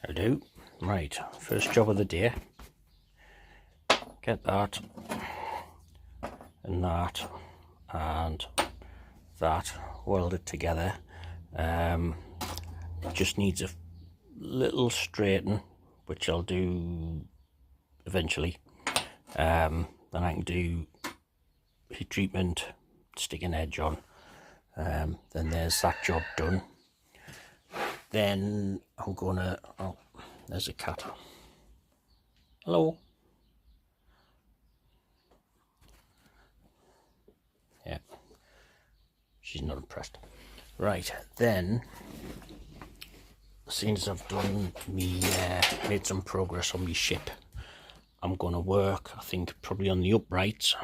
I do. Right, first job of the day. Get that and that and that welded together. It just needs a little straighten, which I'll do eventually. Then I can do heat treatment, stick an edge on. Then there's that job done. Then I'm gonna, oh, there's a cat. Hello. Yeah, she's not impressed. Right, then, as soon as I've done me, made some progress on my ship, I'm gonna work, I think, probably on the uprights,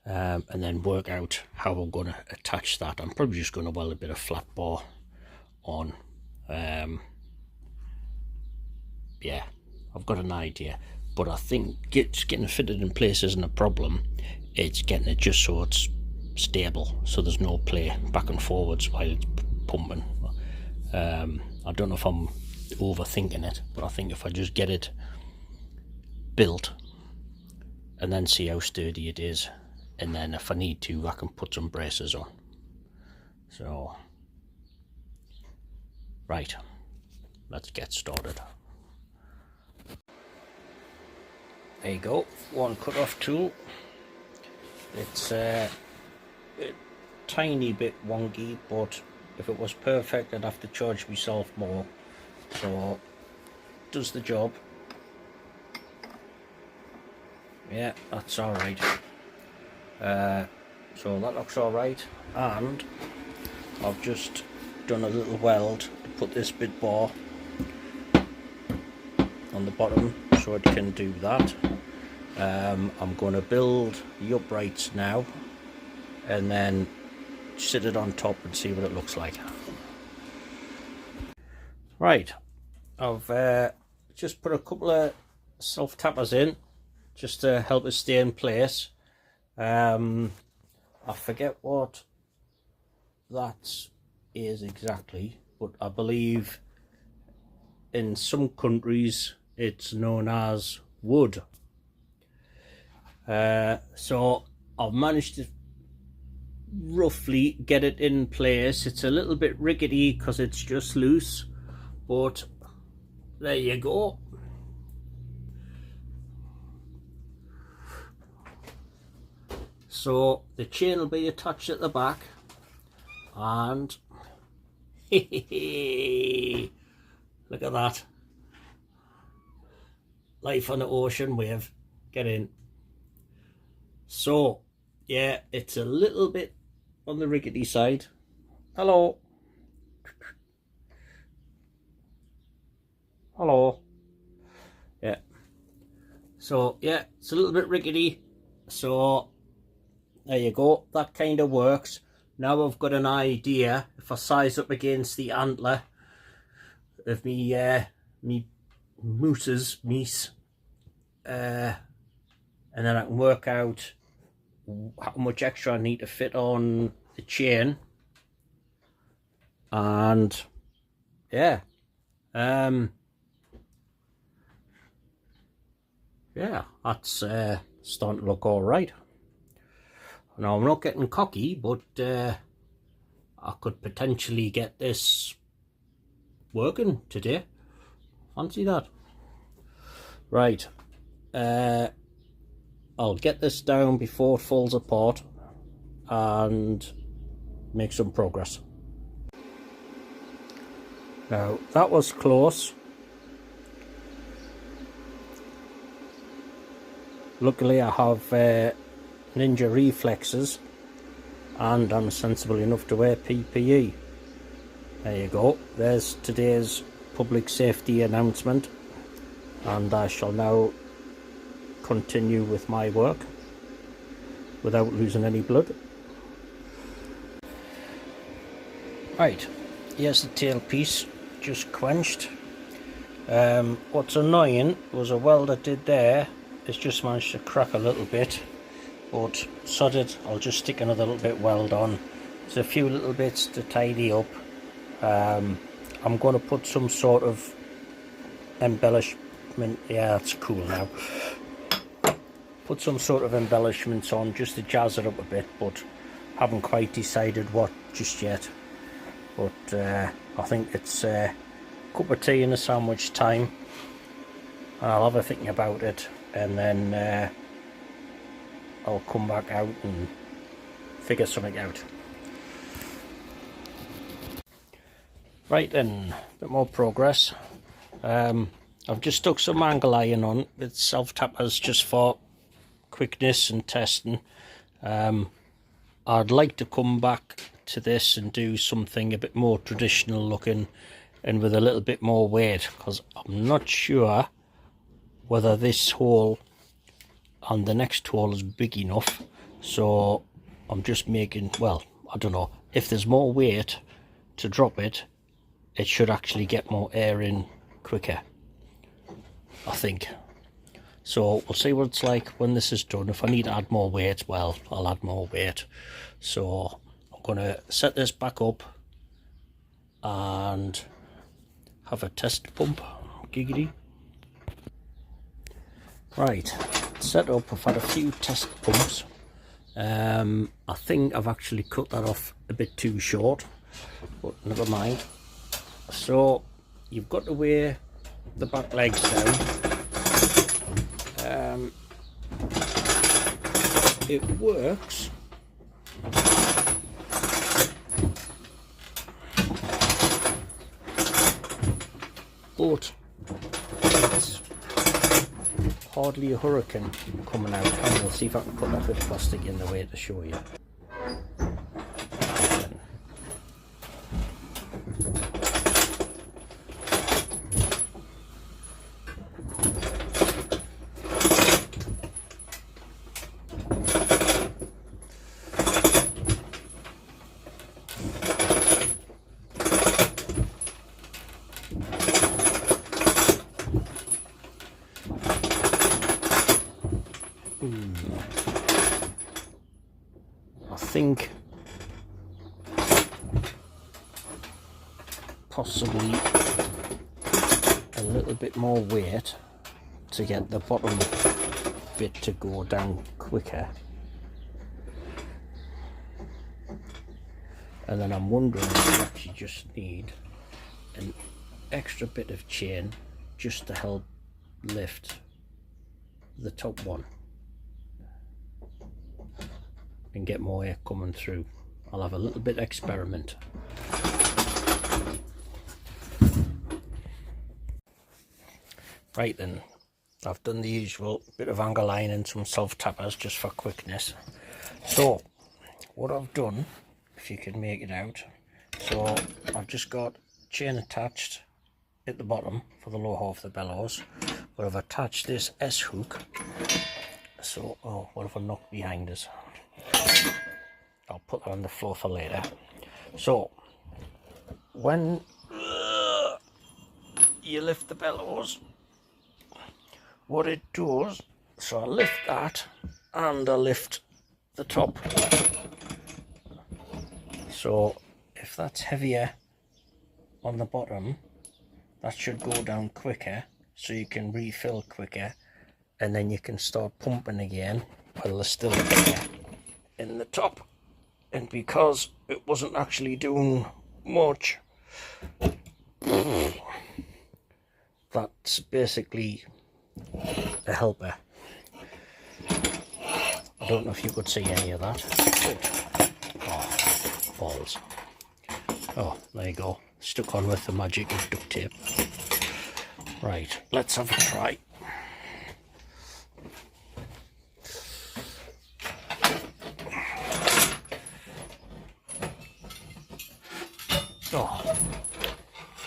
and then work out how I'm gonna attach that. I'm probably just gonna weld a bit of flat bar on. Yeah, I've got an idea, but I think just getting it fitted in place isn't a problem. It's getting it just so it's stable, so there's no play back and forwards while it's pumping. I don't know if I'm overthinking it, but I think if I just get it built and then see how sturdy it is, and then if I need to, I can put some braces on. So right, let's get started. There you go, one cut-off tool. It's a tiny bit wonky, but if it was perfect I'd have to charge myself more, so does the job. Yeah, that's alright. So that looks alright, and I've just done a little weld to put this bit bar on the bottom so it can do that. I'm going to build the uprights now and then sit it on top and see what it looks like. Right, I've just put a couple of self tappers in just to help it stay in place. I forget what that is exactly, but I believe in some countries it's known as wood. So I've managed to roughly get it in place. It's a little bit rickety because it's just loose, but there you go. So the chain will be attached at the back, and look at that, life on the ocean wave. Get in. So yeah, it's a little bit on the rickety side. Hello. Hello. Yeah. So yeah, it's a little bit rickety. So there you go. That kind of works. Now I've got an idea. If I size up against the antler of me meese, and then I can work out how much extra I need to fit on the chain, and yeah, yeah, that's starting to look all right. Now I'm not getting cocky, but I could potentially get this working today. Fancy that. Right, I'll get this down before it falls apart and make some progress. Now that was close. Luckily I have ninja reflexes and I'm sensible enough to wear PPE. There you go, there's today's public safety announcement, and I shall now continue with my work without losing any blood. Right, here's the tailpiece just quenched. What's annoying was a weld I did there, it's just managed to crack a little bit, but sod it, I'll just stick another little bit weld on. There's a few little bits to tidy up. I'm going to put some sort of embellishment. Yeah, that's cool now. Put some sort of embellishments on just to jazz it up a bit, but haven't quite decided what just yet. But I think it's a cup of tea and a sandwich time. I'll have a think about it, and then I'll come back out and figure something out. Right then, a bit more progress. I've just stuck some angle iron on with self-tappers just for quickness and testing. I'd like to come back to this and do something a bit more traditional looking and with a little bit more weight, because I'm not sure whether this hole and the next hole is big enough. So I'm just making, well, I don't know, if there's more weight to drop it, it should actually get more air in quicker, I think. So we'll see what it's like when this is done. If I need to add more weight, well, I'll add more weight. So I'm going to set this back up and have a test pump. Giggity. Right, set up. I've had a few test pumps. I think I've actually cut that off a bit too short, but never mind. So you've got to weigh the back legs down. It works, but it's hardly a hurricane coming out. And we'll see if I can put that bit of plastic in the way to show you. I think possibly a little bit more weight to get the bottom bit to go down quicker. And then I'm wondering if you actually just need an extra bit of chain just to help lift the top one and get more air coming through. I'll have a little bit experiment. Right then, I've done the usual bit of angle line and some self tappers just for quickness. So what I've done, if you can make it out, so I've just got chain attached at the bottom for the low half of the bellows, but I've attached this S hook. So, oh, what if I knock behind us? I'll put that on the floor for later. So when you lift the bellows, what it does, so I lift that and I lift the top. So if that's heavier on the bottom, that should go down quicker, so you can refill quicker, and then you can start pumping again while there's still air in the top. And because it wasn't actually doing much, that's basically a helper. I don't know if you could see any of that. Oh, balls. Oh, there you go. Stuck on with the magic of duct tape. Right, let's have a try. Oh,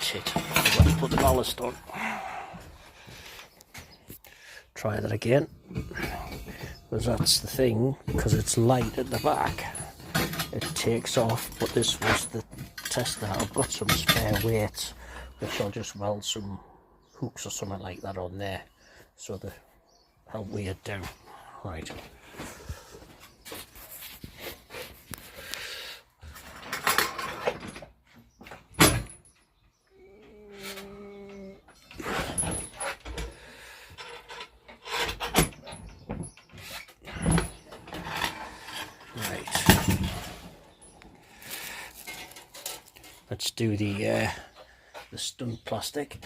shit. I've got to put the ballast on. Try that again. Because that's the thing, because it's light at the back, it takes off. But this was the tester. I've got some spare weights, which I'll just weld some hooks or something like that on there, so to help weigh it down. Right. just do the stunt plastic.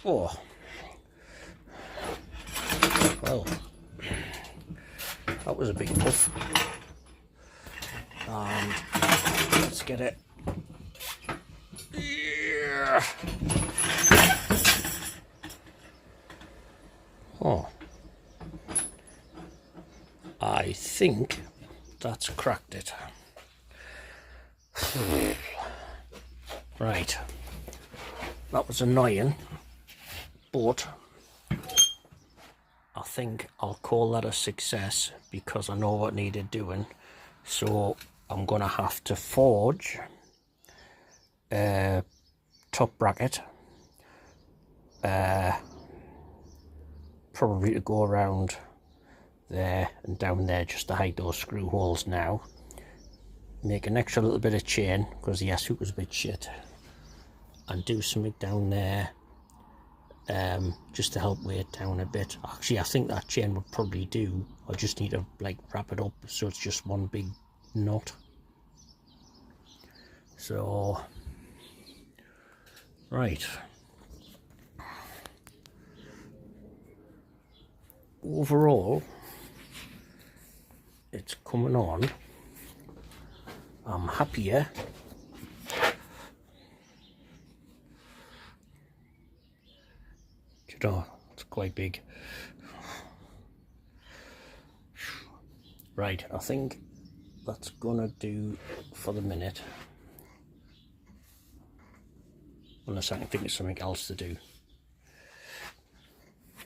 Oh, well, that was a big puff. And let's get it. Yeah. Oh, I think that's cracked it. Right, that was annoying, but I think I'll call that a success because I know what needed doing. So I'm gonna have to forge a top bracket, probably to go around there and down there just to hide those screw holes now. Make an extra little bit of chain because the S-hook was a bit shit, and do something down there just to help weigh it down a bit. Actually, I think that chain would probably do. I just need to like wrap it up so it's just one big knot. So right, overall it's coming on. I'm happier. You know, it's quite big. Right, I think that's gonna do for the minute, unless I can think of something else to do.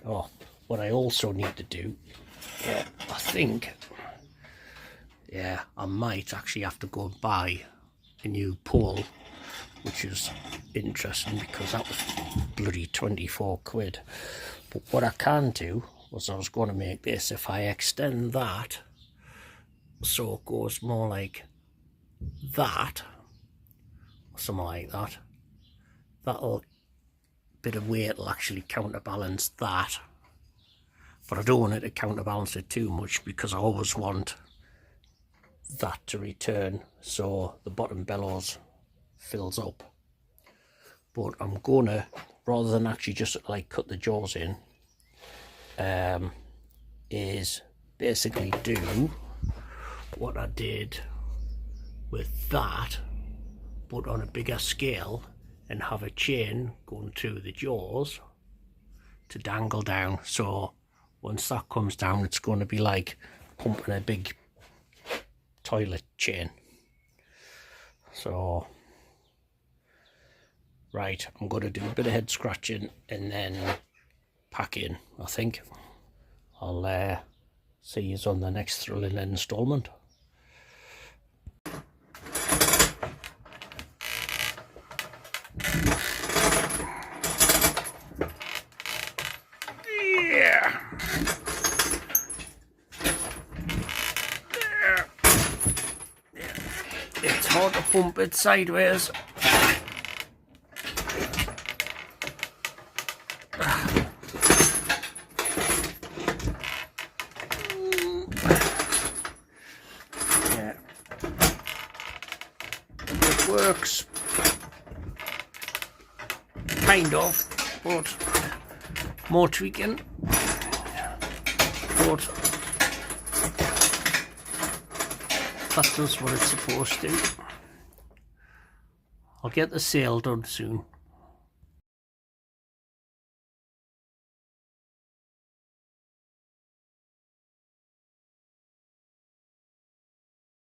Oh, what I also need to do, yeah, I think, yeah, I might actually have to go and buy a new pole, which is interesting because that was bloody 24 quid. But what I can do was, I was going to make this, if I extend that so it goes more like that, or something like that, that'll bit of weight will actually counterbalance that. But I don't want it to counterbalance it too much because I always want that to return so the bottom bellows fills up. But I'm gonna, rather than actually just like cut the jaws in, is basically do what I did with that, but on a bigger scale, and have a chain going through the jaws to dangle down. So once that comes down, it's going to be like pumping a big toilet chain. So right, I'm going to do a bit of head scratching and then pack in. I think I'll see you on the next thrilling installment. Yeah. It's hard to pump it sideways. Yeah. It works kind of, but more tweaking. But that does what it's supposed to. I'll get the sail done soon.